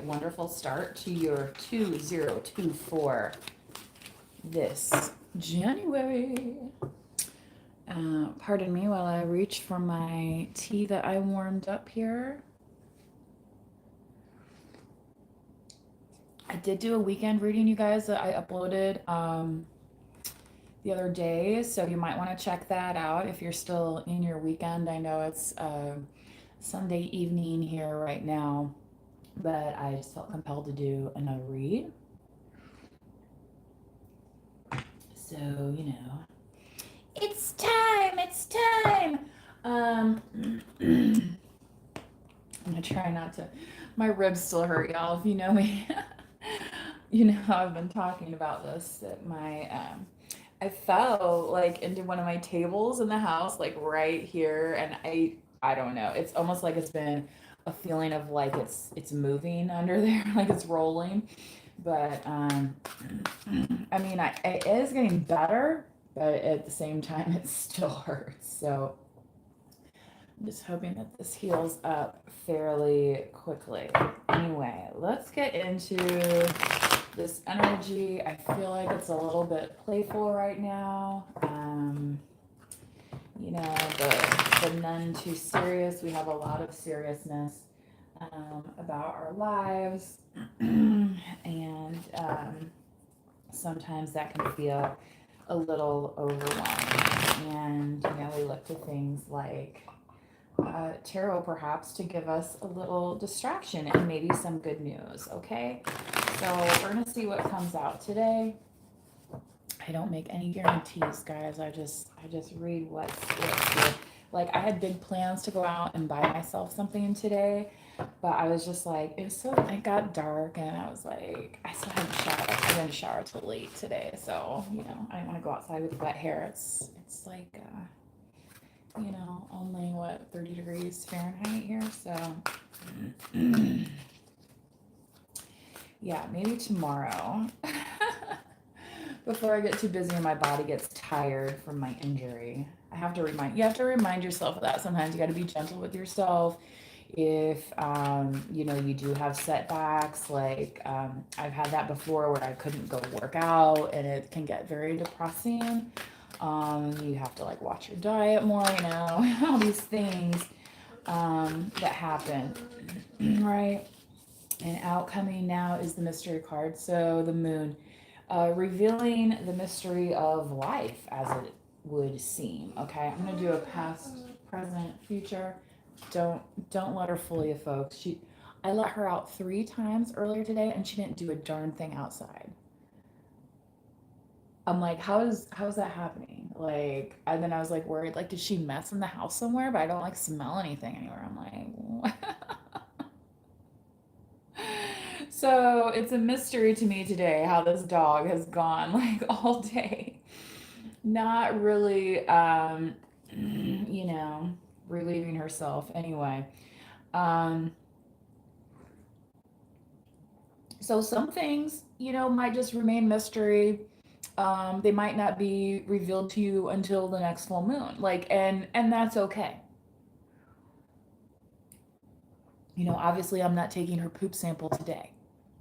wonderful start to your 2024 this January. Pardon me while I reach for my tea that I warmed up here. I did do a weekend reading, you guys, that I uploaded the other day, so you might want to check that out if you're still in your weekend. I know it's Sunday evening here right now, but I just felt compelled to do another read. So, it's time, it's time. I'm gonna try not to, my ribs still hurt, y'all. If you know me, you know how I've been talking about this, that I fell like into one of my tables in the house, like right here, and I don't know. It's almost like it's been a feeling of like it's moving under there, like it's rolling. But I mean, it is getting better, but at the same time, it still hurts. So I'm just hoping that this heals up fairly quickly. Anyway, let's get into this energy. I feel like it's a little bit playful right now. The none too serious. We have a lot of seriousness about our lives, and sometimes that can feel a little overwhelming. And we look to things like tarot perhaps to give us a little distraction and maybe some good news. Okay, so we're gonna see what comes out today. I don't make any guarantees, guys. I just read what's good. Like, I had big plans to go out and buy myself something today, but I was just like, it got dark, and I was like, I still haven't showered. I didn't shower till late today, so I didn't want to go outside with wet hair. It's like only 30 degrees Fahrenheit here, so yeah, maybe tomorrow. Before I get too busy and my body gets tired from my injury. You have to remind yourself of that. Sometimes you got to be gentle with yourself. If you do have setbacks, like I've had that before where I couldn't go work out, and it can get very depressing. You have to like watch your diet more, all these things that happen, right? And out coming now is the mystery card. So the moon, revealing the mystery of life as it would seem. Okay, I'm gonna do a past, present, future. Don't let her fool you, folks. I let her out 3 times earlier today, and she didn't do a darn thing outside. I'm like, how's that happening? Like, and then I was like worried, like, did she mess in the house somewhere? But I don't like smell anything anywhere. I'm like, so it's a mystery to me today how this dog has gone like all day, not really, relieving herself. Anyway, um, so some things, might just remain mystery. They might not be revealed to you until the next full moon. Like, and that's okay. Obviously I'm not taking her poop sample today.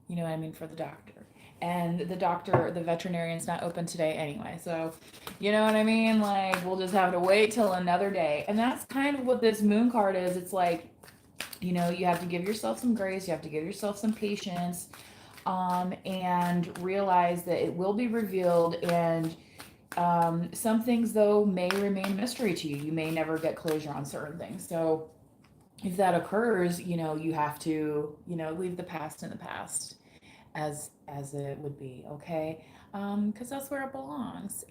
You know what I mean, for the doctor. And the veterinarian's not open today anyway. So, you know what I mean? Like, we'll just have to wait till another day. And that's kind of what this moon card is. It's like, you have to give yourself some grace. You have to give yourself some patience, and realize that it will be revealed. And some things, though, may remain mystery to you. You may never get closure on certain things. So if that occurs, you have to, leave the past in the past as it would be, okay? Because that's where it belongs.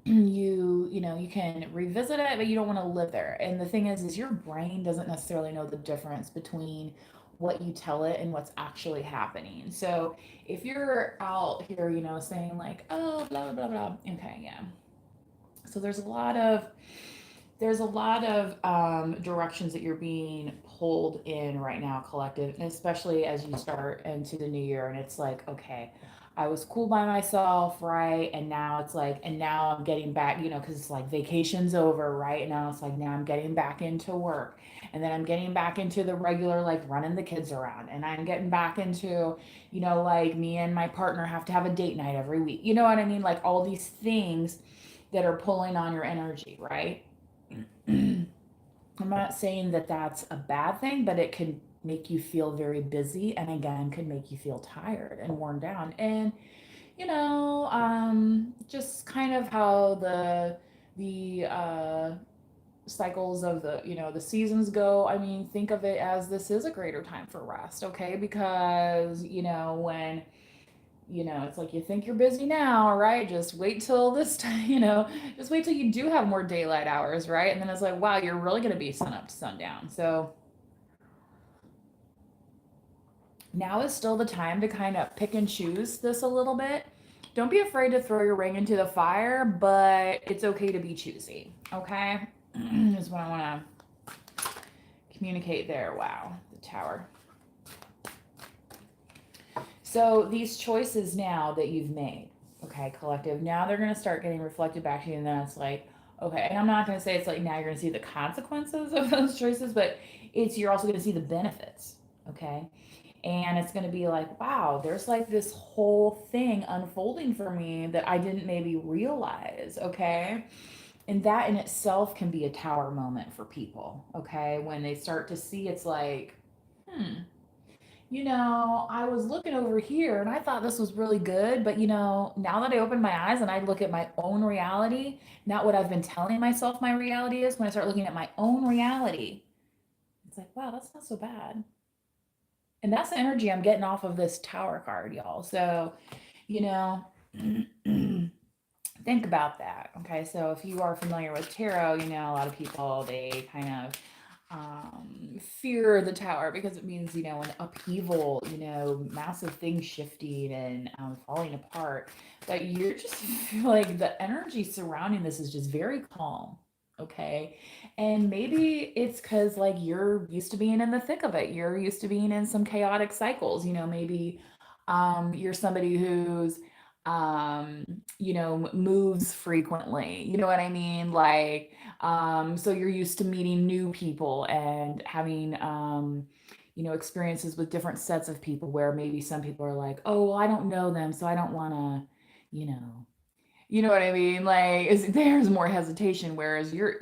You can revisit it, but you don't want to live there. And the thing is your brain doesn't necessarily know the difference between what you tell it and what's actually happening. So if you're out here, saying like, oh, blah, blah, blah, blah. Okay, yeah. So there's a lot of directions that you're being pulled in right now, collective, and especially as you start into the new year. And it's like, okay, I was cool by myself, right? And now it's like, and now I'm getting back, because it's like vacation's over, right? And now it's like, now I'm getting back into work. And then I'm getting back into the regular, like running the kids around. And I'm getting back into, like me and my partner have to have a date night every week. You know what I mean? Like all these things that are pulling on your energy, right? I'm not saying that that's a bad thing, but it can make you feel very busy and again could make you feel tired and worn down. And just kind of how the cycles of the seasons go. I mean, think of it as this is a greater time for rest, okay? Because when it's like you think you're busy now, right? Just wait till this time, just wait till you do have more daylight hours, right? And then it's like, wow, you're really going to be sun up to sundown. So now is still the time to kind of pick and choose this a little bit. Don't be afraid to throw your ring into the fire, but it's okay to be choosy, okay? Is what I want to communicate there. Wow, the tower. So these choices now that you've made, okay, collective, now they're going to start getting reflected back to you. And then it's like, okay, and I'm not going to say it's like now you're going to see the consequences of those choices, but you're also going to see the benefits, okay? And it's going to be like, wow, there's like this whole thing unfolding for me that I didn't maybe realize, okay? And that in itself can be a tower moment for people, okay? When they start to see it's like, hmm, I was looking over here and I thought this was really good, but now that I open my eyes and I look at my own reality, not what I've been telling myself my reality is, when I start looking at my own reality, it's like, wow, that's not so bad. And that's the energy I'm getting off of this tower card, y'all. So, you know, think about that. Okay. So if you are familiar with tarot, a lot of people, they kind of fear the tower because it means, an upheaval, massive things shifting and falling apart. But you're just feel like the energy surrounding this is just very calm. Okay. And maybe it's because like you're used to being in the thick of it. You're used to being in some chaotic cycles. Maybe you're somebody who's moves frequently. You know what I mean? Like so you're used to meeting new people and having, experiences with different sets of people where maybe some people are like, oh, well, I don't know them, so I don't want to, you know, you know what I mean? Like, there's more hesitation, whereas you're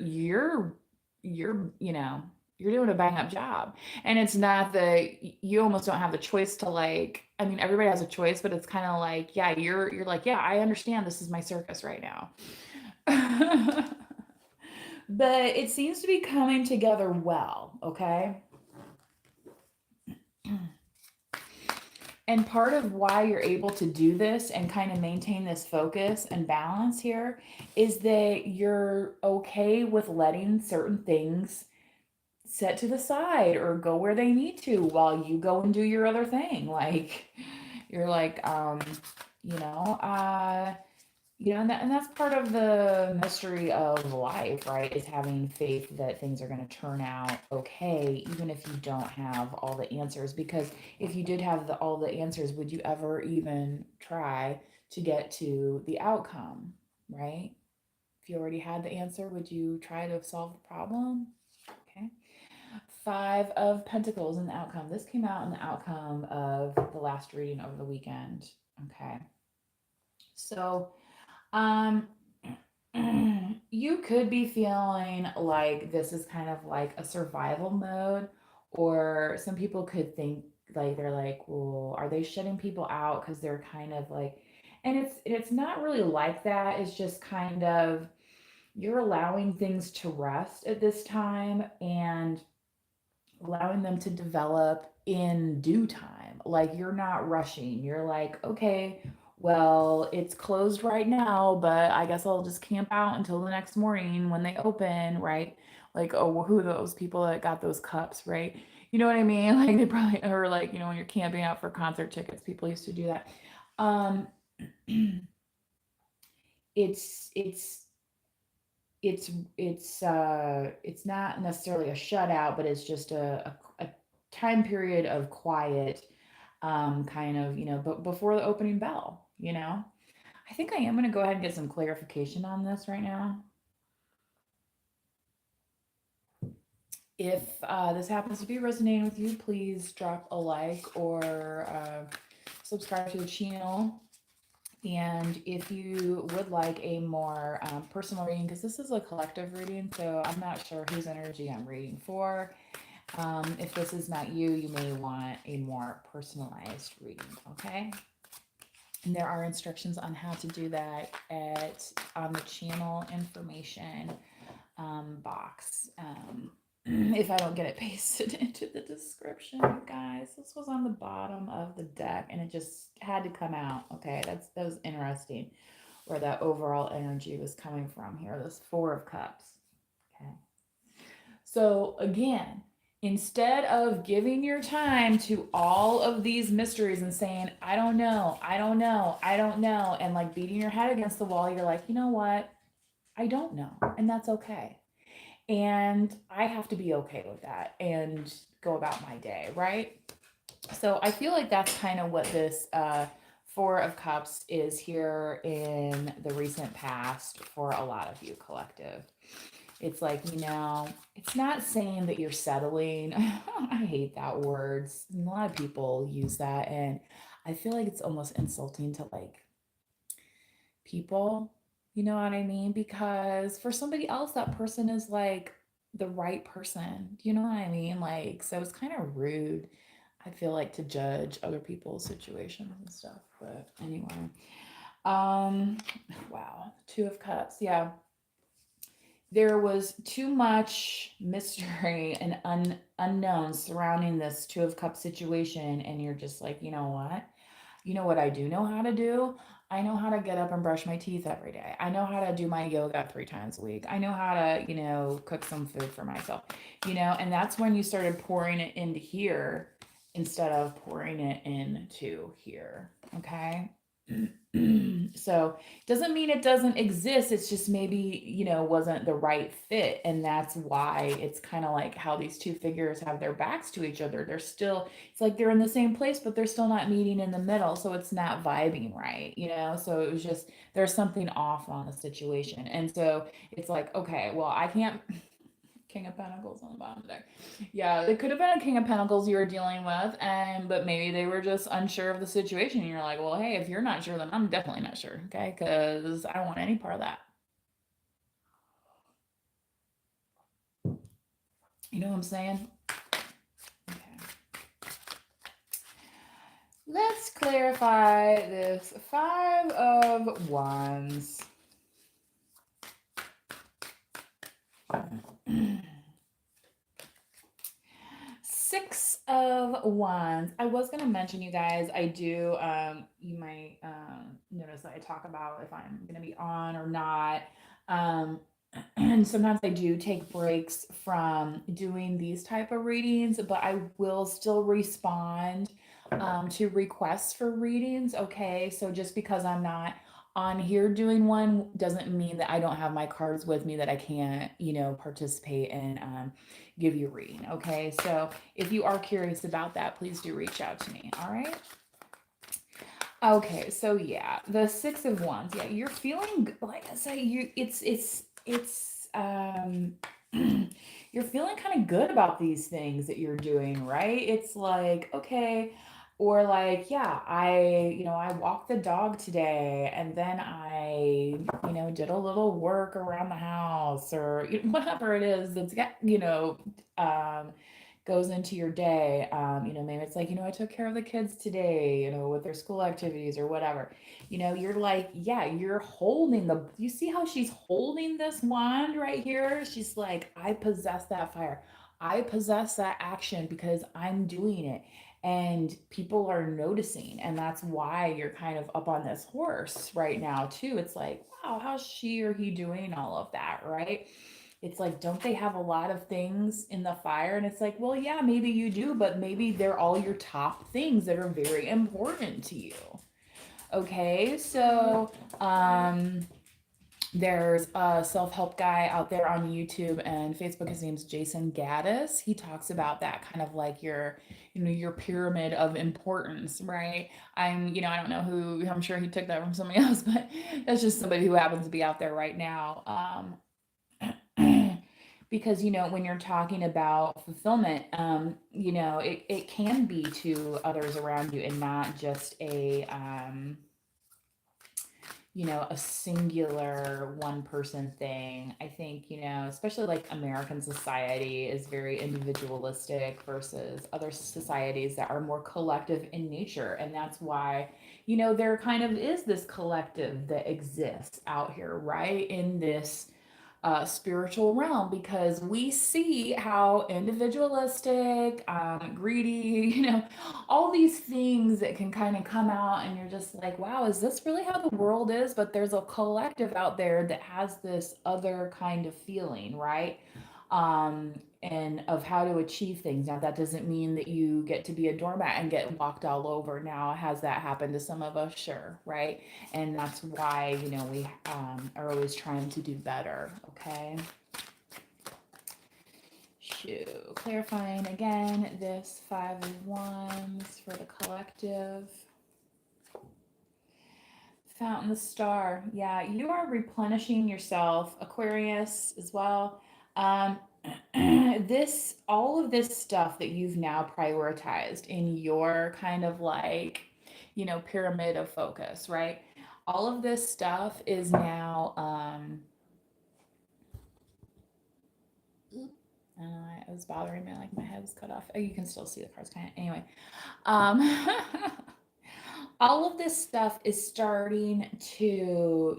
doing a bang up job. And it's not that you almost don't have the choice to like, I mean, everybody has a choice, but it's kind of like, yeah, you're like, yeah, I understand this is my circus right now. But it seems to be coming together well, okay? And part of why you're able to do this and kind of maintain this focus and balance here is that you're okay with letting certain things set to the side or go where they need to while you go and do your other thing. Like, you're like, you know, uh, and that's part of the mystery of life, right? Is having faith that things are going to turn out okay, even if you don't have all the answers. Because if you did have all the answers, would you ever even try to get to the outcome, right? If you already had the answer, would you try to solve the problem? Okay. Five of Pentacles in the outcome. This came out in the outcome of the last reading over the weekend. Okay. So, um, you could be feeling like this is kind of like a survival mode, or some people could think like they're like, well, are they shutting people out because they're kind of like, and it's not really like that. It's just kind of you're allowing things to rest at this time and allowing them to develop in due time. Like you're not rushing. You're like, okay, well, it's closed right now, but I guess I'll just camp out until the next morning when they open, right? Like, oh, well, who are those people that got those cups, right? You know what I mean? Like they probably, or like, when you're camping out for concert tickets, people used to do that. Um, it's it's not necessarily a shutout, but it's just a time period of quiet, kind of, but before the opening bell. you know? I think I am going to go ahead and get some clarification on this right now. If this happens to be resonating with you, please drop a like or subscribe to the channel. And if you would like a more personal reading, because this is a collective reading, so I'm not sure whose energy I'm reading for. If this is not you, you may want a more personalized reading, okay? And there are instructions on how to do that on the channel information box. If I don't get it pasted into the description, you guys, this was on the bottom of the deck and it just had to come out. Okay, that was interesting where that overall energy was coming from here. This Four of Cups. Okay. So again, instead of giving your time to all of these mysteries and saying, I don't know, I don't know, I don't know, and like beating your head against the wall, you're like, you know what? I don't know. And that's okay. And I have to be okay with that and go about my day, right? So I feel like that's kind of what this Four of Cups is here in the recent past for a lot of you, collective. It's like, it's not saying that you're settling. I hate that word. A lot of people use that. And I feel like it's almost insulting to like people. You know what I mean? Because for somebody else, that person is like the right person. You know what I mean? Like, so it's kind of rude, I feel like, to judge other people's situations and stuff. But anyway, wow, Two of Cups. Yeah. There was too much mystery and unknown surrounding this Two of Cups situation. And you're just like, you know what? You know what I do know how to do? I know how to get up and brush my teeth every day. I know how to do my yoga 3 times a week. I know how to, cook some food for myself, and that's when you started pouring it into here instead of pouring it into here. Okay. So doesn't mean it doesn't exist. It's just maybe, wasn't the right fit. And that's why it's kind of like how these two figures have their backs to each other. It's like they're in the same place, but they're still not meeting in the middle. So it's not vibing right, So it was just, there's something off on the situation. And so it's like, okay, well, I can't. King of Pentacles on the bottom of the deck. Yeah, it could have been a King of Pentacles you were dealing with, but maybe they were just unsure of the situation. And you're like, well, hey, if you're not sure, then I'm definitely not sure, okay? Because I don't want any part of that. You know what I'm saying? Okay. Let's clarify this Five of Wands. Six of Wands. I was going to mention, you guys, I do, you might notice that I talk about if I'm going to be on or not. And sometimes I do take breaks from doing these type of readings, but I will still respond to requests for readings. Okay. So just because I'm not on here doing one doesn't mean that I don't have my cards with me that I can't, participate and give you a reading. Okay. So if you are curious about that, please do reach out to me. All right. Okay. So yeah, the Six of Wands. Yeah. You're feeling, like I say, you're feeling kind of good about these things that you're doing, right? It's like, okay, or like, yeah, I walked the dog today and then I, did a little work around the house or whatever it is that's got, goes into your day. Maybe it's like, I took care of the kids today, with their school activities or whatever. You're like, yeah, you're holding you see how she's holding this wand right here? She's like, I possess that fire. I possess that action because I'm doing it. And people are noticing. And that's why you're kind of up on this horse right now, too. It's like, wow, how's she or he doing all of that, right? It's like, don't they have a lot of things in the fire? And it's like, well, yeah, maybe you do, but maybe they're all your top things that are very important to you. Okay, so There's a self-help guy out there on YouTube and Facebook. His name's Jason Gaddis. He talks about that kind of like your, your pyramid of importance, right? I don't know who, I'm sure he took that from somebody else, but that's just somebody who happens to be out there right now. Because, when you're talking about fulfillment, it can be to others around you and not just a singular one person thing. I think, especially like American society is very individualistic versus other societies that are more collective in nature. And that's why, there kind of is this collective that exists out here, right? In this spiritual realm, because we see how individualistic, greedy, all these things that can kind of come out, and you're just like, wow, is this really how the world is? But there's a collective out there that has this other kind of feeling, right? And of how to achieve things. Now, that doesn't mean that you get to be a doormat and get walked all over. Now, has that happened to some of us? Sure, right? And that's why, we are always trying to do better, okay? Shoot. Clarifying again, this 5 of Wands for the collective. Fountain the Star. Yeah, you are replenishing yourself, Aquarius as well. Um, all of this stuff that you've now prioritized in your kind of like, pyramid of focus, right? All of this stuff is now, I don't know, it was bothering me, like my head was cut off. Oh, you can still see the cards kind of, anyway. Um, all of this stuff is starting to,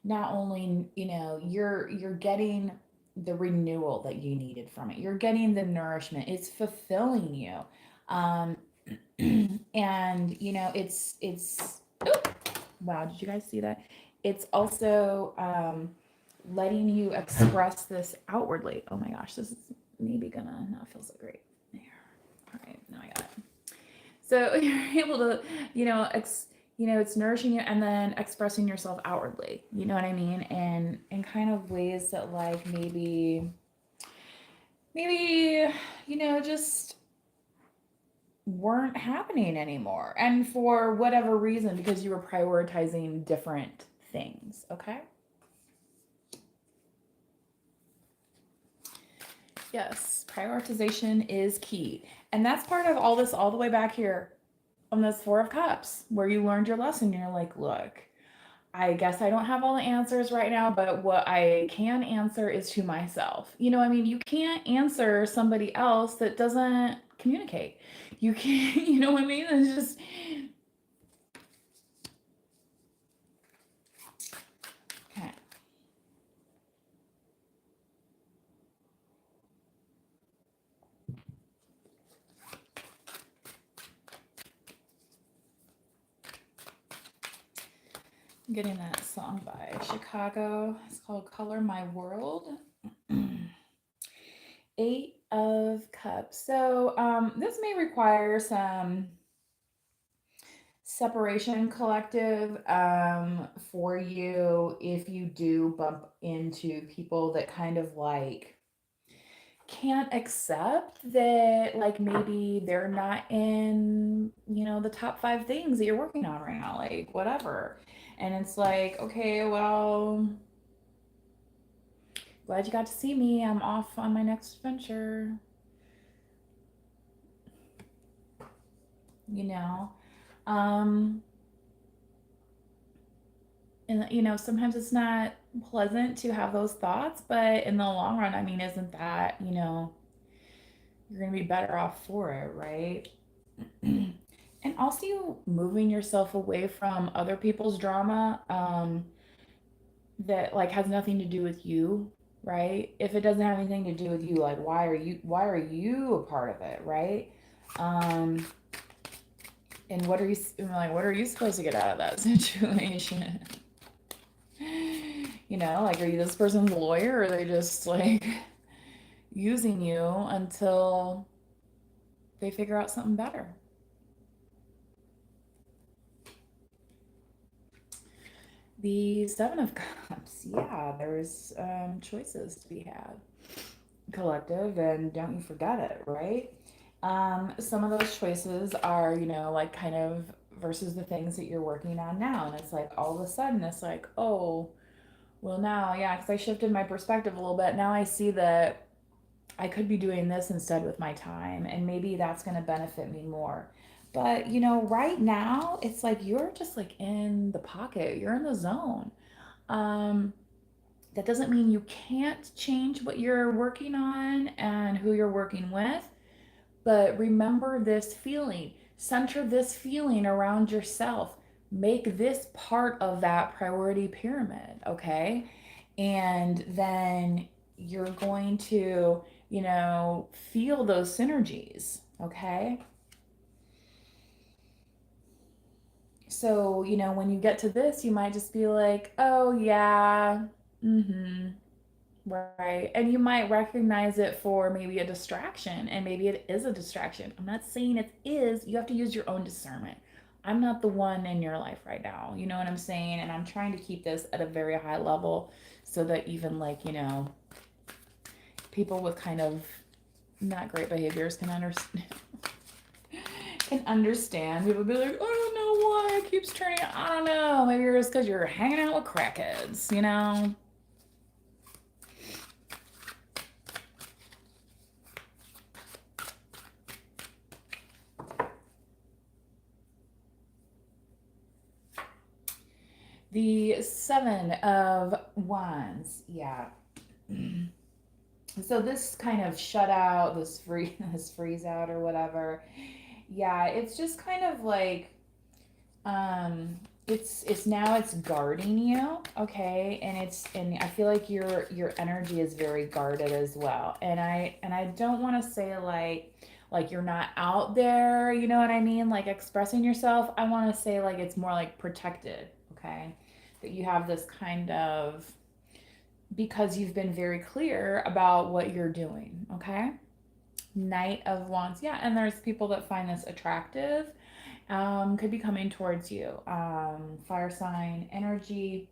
not only, you're getting the renewal that you needed from it. You're getting the nourishment. It's fulfilling you. Um, and it's wow, did you guys see that? It's also letting you express this outwardly. Oh my gosh, this is maybe gonna not feel so great. There. All right, now I got it. So you're able to, it's nourishing you and then expressing yourself outwardly. You know what I mean? And in kind of ways that like maybe, just weren't happening anymore. And for whatever reason, because you were prioritizing different things. Okay. Yes, prioritization is key. And that's part of all this, all the way back here on this 4 of Cups, where you learned your lesson. You're like, look, I guess I don't have all the answers right now, but what I can answer is to myself. You can't answer somebody else that doesn't communicate. You can't, you know what I mean? It's just, okay. I'm getting that song by Chicago. It's called Color My World. 8 of Cups. So this may require some separation, collective, for you if you do bump into people that kind of like can't accept that, like, maybe they're not in, the top 5 things that you're working on right now, like whatever. And it's like, okay, well, glad you got to see me. I'm off on my next venture. you know um and sometimes it's not pleasant to have those thoughts, but in the long run, I mean, isn't that, you're going to be better off for it, right? And also moving yourself away from other people's drama, that like has nothing to do with you, right? If it doesn't have anything to do with you, like why are you a part of it, right? um and what are you supposed to get out of that situation? Like, are you this person's lawyer, or are they just like using you until they figure out something better? The Seven of Cups. Yeah, there's choices to be had, collective, and don't you forget it, right? Some of those choices are, like kind of versus the things that you're working on now. And it's like all of a sudden, it's like, oh, well, now, yeah, because I shifted my perspective a little bit. Now I see that I could be doing this instead with my time, and maybe that's going to benefit me more. But, right now, it's like you're just like in the pocket, you're in the zone. Um, that doesn't mean you can't change what you're working on and who you're working with, but remember this feeling, center this feeling around yourself, make this part of that priority pyramid, okay? And then you're going to, feel those synergies, okay? So, when you get to this, you might just be like, oh, yeah, mm-hmm. Right. And you might recognize it for maybe a distraction, and maybe it is a distraction. I'm not saying it is. You have to use your own discernment. I'm not the one in your life right now. You know what I'm saying? And I'm trying to keep this at a very high level so that even like, people with kind of not great behaviors can understand. Can understand. People be like, I don't know why it keeps turning. I don't know. Maybe it's because you're hanging out with crackheads. The Seven of Wands, yeah. So this kind of shut out, this freeze out or whatever. Yeah, it's just kind of like um it's now it's guarding you, okay? And I feel like your energy is very guarded as well. And I don't want to say like you're not out there, you know what I mean? Like expressing yourself. I want to say like it's more like protected, okay? That you have this kind of because you've been very clear about what you're doing, okay? Knight of Wands. Yeah, and there's people that find this attractive, could be coming towards you. Fire sign energy,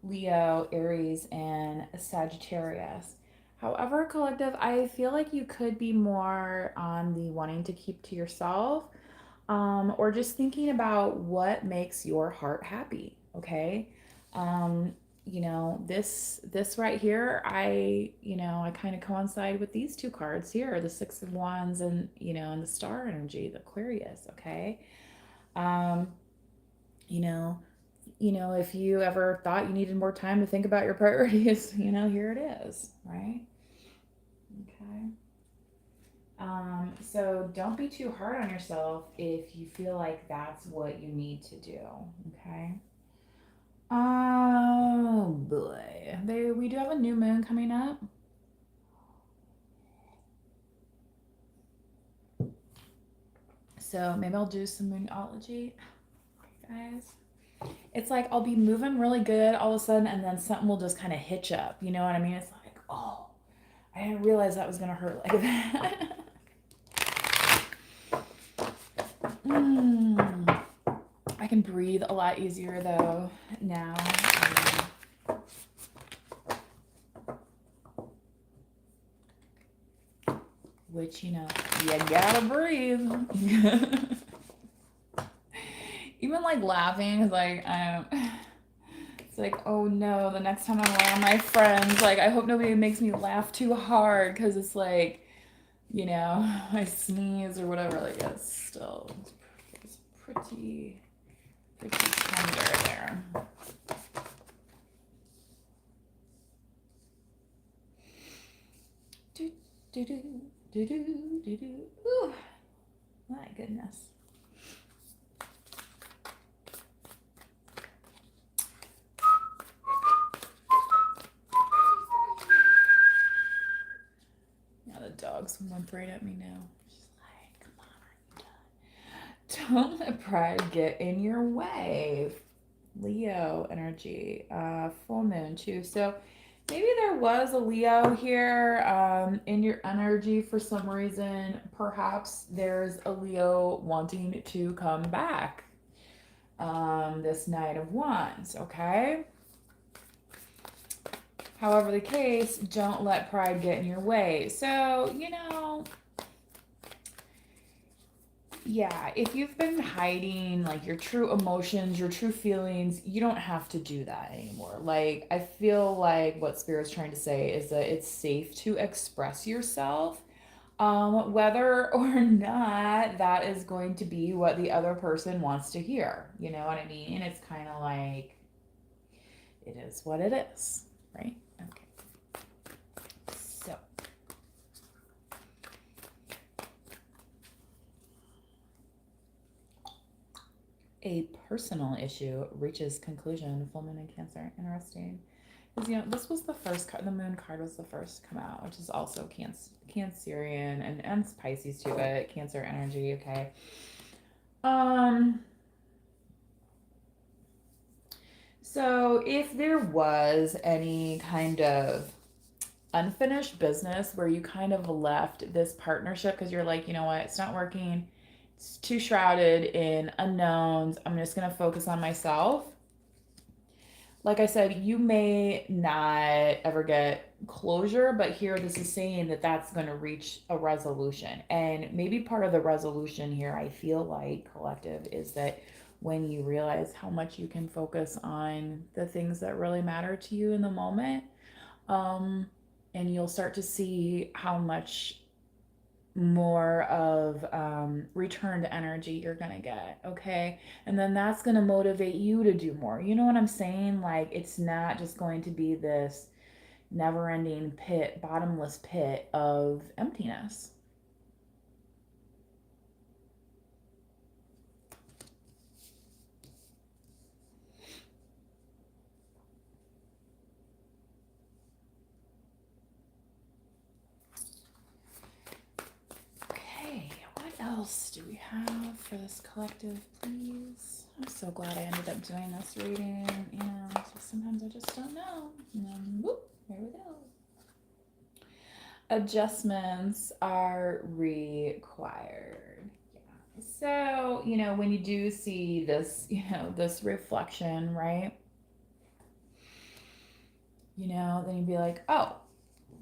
Leo, Aries, and Sagittarius. However, collective, I feel like you could be more on the wanting to keep to yourself, or just thinking about what makes your heart happy. Okay. Um, this right here, I kind of coincide with these two cards here, the Six of Wands and and the star energy, the Aquarius. Okay. Um, you know, if you ever thought you needed more time to think about your priorities, here it is, right? Okay. So don't be too hard on yourself if you feel like that's what you need to do. Okay. Oh boy. We do have a new moon coming up. So maybe I'll do some moonology, guys. It's like I'll be moving really good all of a sudden, and then something will just kind of hitch up. You know what I mean? It's like, oh, I didn't realize that was gonna hurt like that. I can breathe a lot easier though now. Which, you gotta breathe. Even like laughing is like, it's like, oh no, the next time I'm around my friends, like, I hope nobody makes me laugh too hard because it's like, I sneeze or whatever, like, it's pretty tender there. Do, do, do, do, do, do, do. Ooh, my goodness. Now the dog's whimpering at me now. She's like, come on, are you done? Don't let pride get in your way. Leo energy, full moon too. So maybe there was a Leo here in your energy for some reason. Perhaps there's a Leo wanting to come back. this Knight of Wands, okay? However the case, don't let pride get in your way. So, yeah, if you've been hiding like your true emotions, your true feelings, you don't have to do that anymore. Like, I feel like what Spirit's trying to say is that it's safe to express yourself, whether or not that is going to be what the other person wants to hear. You know what I mean? It's kind of like it is what it is, right? Okay. So, a personal issue reaches conclusion. Full moon in Cancer. Interesting. Because this was the first card. The moon card was the first to come out, which is also Cancerian and Pisces too, but Cancer energy. Okay. So if there was any kind of unfinished business where you kind of left this partnership because you're like, you know what, it's not working, it's too shrouded in unknowns, I'm just going to focus on myself. Like I said, you may not ever get closure, but here this is saying that that's going to reach a resolution. And maybe part of the resolution here, I feel like, collective, is that when you realize how much you can focus on the things that really matter to you in the moment, um, and you'll start to see how much more of returned energy you're gonna get, okay? And then that's gonna motivate you to do more. You know what I'm saying? Like, it's not just going to be this never ending pit, bottomless pit of emptiness. Okay, what else do we have for this collective, please? I'm so glad I ended up doing this reading. So sometimes I just don't know. And then, whoop, there we go. Adjustments are required. Yeah. So, when you do see this, this reflection, right? Then you'd be like, oh,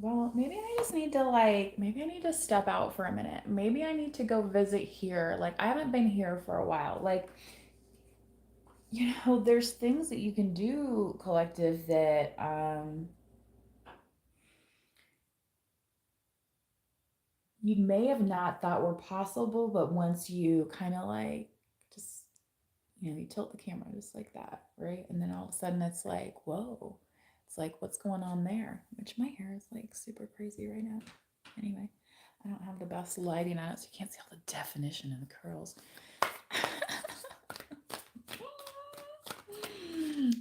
well, maybe I just need to maybe I need to step out for a minute. Maybe I need to go visit here. Like, I haven't been here for a while. Like, there's things that you can do, collective, that you may have not thought were possible, but once you kind of like just, you tilt the camera just like that, right? And then all of a sudden it's like, whoa, it's like, what's going on there? Which my hair is like super crazy right now. Anyway, I don't have the best lighting on it, so you can't see all the definition in the curls.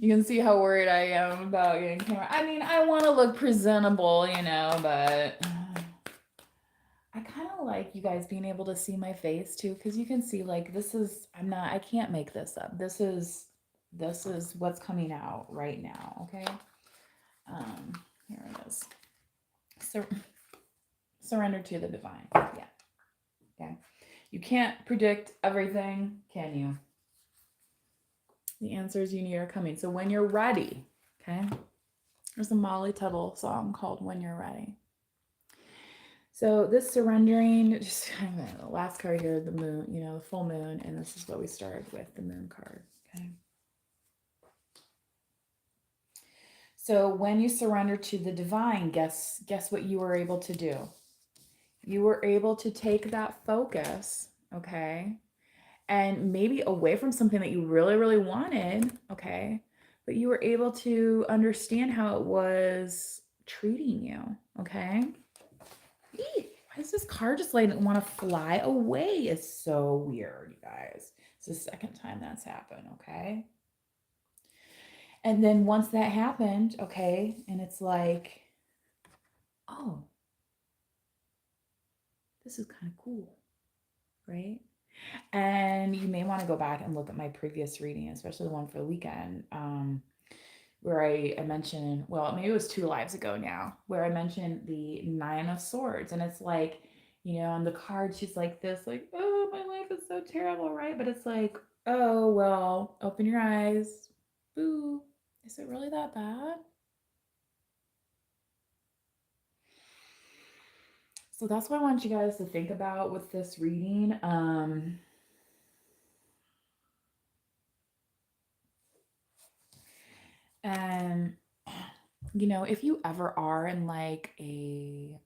You can see how worried I am about getting camera. I mean, I want to look presentable, but I kind of like you guys being able to see my face too, because you can see like I can't make this up. This is what's coming out right now. Okay. Here it is. Surrender to the divine. Yeah. Okay. You can't predict everything, can you? The answers you need are coming. So when you're ready, okay? There's a Molly Tuttle song called When You're Ready. So this surrendering, just kind of the last card here, the moon, the full moon, and this is what we started with, the moon card, okay? So when you surrender to the divine, guess what you were able to do? You were able to take that focus, okay, and maybe away from something that you really, really wanted, okay, but you were able to understand how it was treating you, okay? Why does this car just want to fly away? It's so weird, you guys. It's the second time that's happened, okay? And then once that happened, okay, and it's like, oh, this is kind of cool, right? And you may want to go back and look at my previous reading, especially the one for the weekend, where I mentioned, well, maybe it was 2 lives ago now, where I mentioned the Nine of Swords. And it's like, on the card, she's like this, like, oh, my life is so terrible, right? But it's like, Oh, well, open your eyes. Boo. Is it really that bad? So that's what I want you guys to think about with this reading. And if you ever are in like a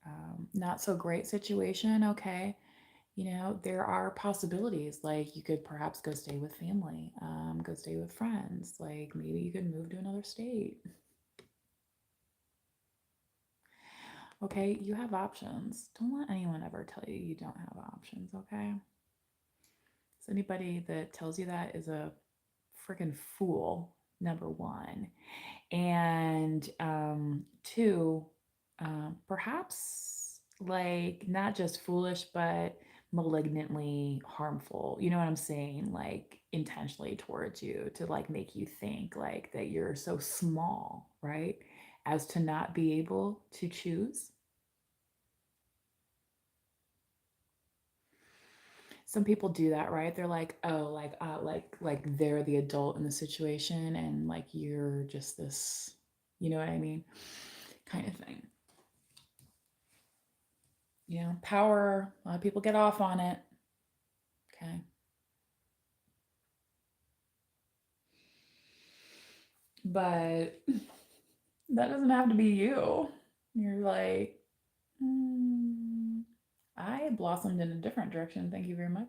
not so great situation, okay, there are possibilities. Like you could perhaps go stay with family, go stay with friends. Like maybe you could move to another state. Okay, you have options. Don't let anyone ever tell you you don't have options, okay? So anybody that tells you that is a freaking fool, number one. And two, perhaps like not just foolish, but malignantly harmful. You know what I'm saying? Like intentionally towards you to like make you think like that you're so small, right? As to not be able to choose. Some people do that, right? They're like, oh, like they're the adult in the situation and like you're just this, you know what I mean? Kind of thing. Power, a lot of people get off on it. Okay. But that doesn't have to be you. You're like, mm, I blossomed in a different direction. Thank you very much.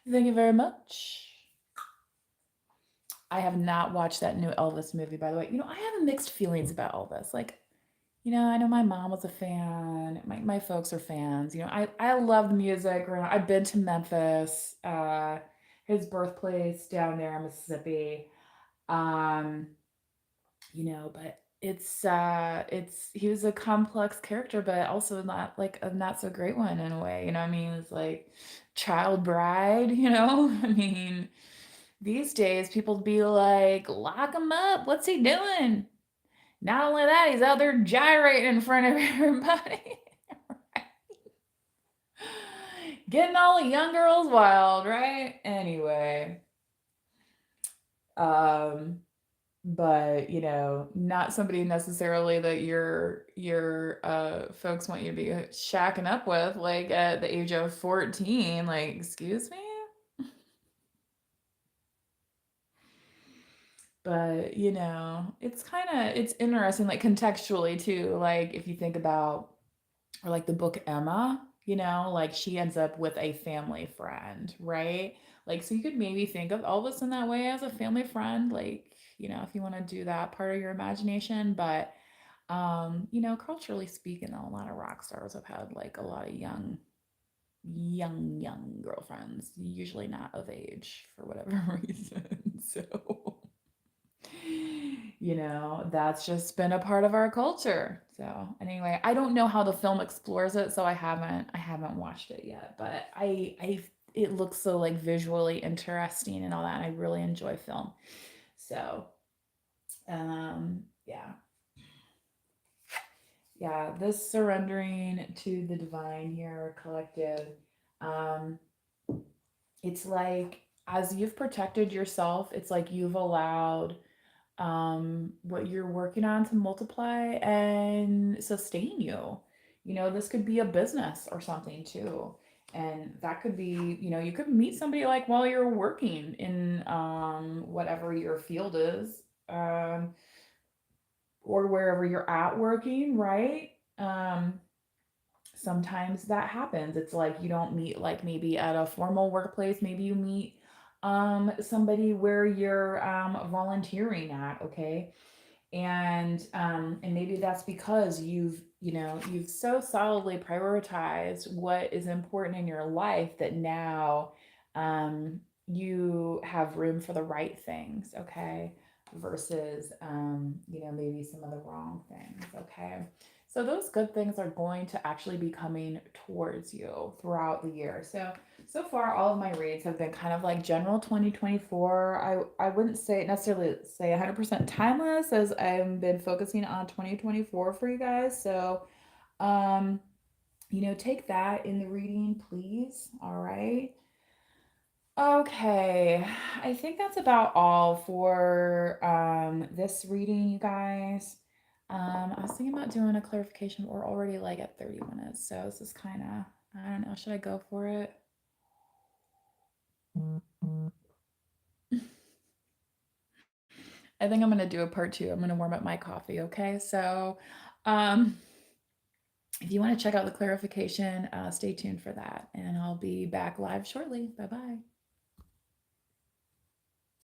Thank you very much. I have not watched that new Elvis movie, by the way. I have mixed feelings about Elvis. Like, I know my mom was a fan. My folks are fans. I love the music. I've been to Memphis, his birthplace down there in Mississippi. Um, but it's he was a complex character, but also not like a not so great one in a way. I mean, it's like child bride, I mean, these days people be like, lock him up. What's he doing? Not only that, he's out there gyrating in front of everybody. Getting all the young girls wild, right? Anyway. Um, but not somebody necessarily that your folks want you to be shacking up with like at the age of 14. Like, excuse me? But it's interesting, like contextually too, like if you think about or like the book Emma, like she ends up with a family friend, right? Like, so you could maybe think of Elvis in that way as a family friend, like, if you want to do that part of your imagination. But, culturally speaking, though, a lot of rock stars have had like a lot of young girlfriends, usually not of age for whatever reason. So, that's just been a part of our culture. So anyway, I don't know how the film explores it, so I haven't watched it yet, but I it looks so like visually interesting and all that, and I really enjoy film. So yeah. Yeah, this surrendering to the divine here, collective, um, it's like as you've protected yourself, it's like you've allowed what you're working on to multiply and sustain you. This could be a business or something too. And that could be, you could meet somebody like while you're working in whatever your field is, or wherever you're at working, right? Um, Sometimes that happens. It's like you don't meet like maybe at a formal workplace, maybe you meet somebody where you're volunteering at, okay? And maybe that's because you've so solidly prioritized what is important in your life that now you have room for the right things, okay, versus maybe some of the wrong things, okay. So those good things are going to actually be coming towards you throughout the year. So far all of my reads have been kind of like general 2024. I wouldn't say necessarily say 100% timeless, as I've been focusing on 2024 for you guys. So um take that in the reading, please. All right. Okay, I think that's about all for this reading, you guys. I was thinking about doing a clarification, but we're already like at 30 minutes, so this is kind of, I don't know, should I go for it? I think I'm gonna do a part two. I'm gonna warm up my coffee, okay? So, um, if you want to check out the clarification, stay tuned for that, and I'll be back live shortly. Bye bye.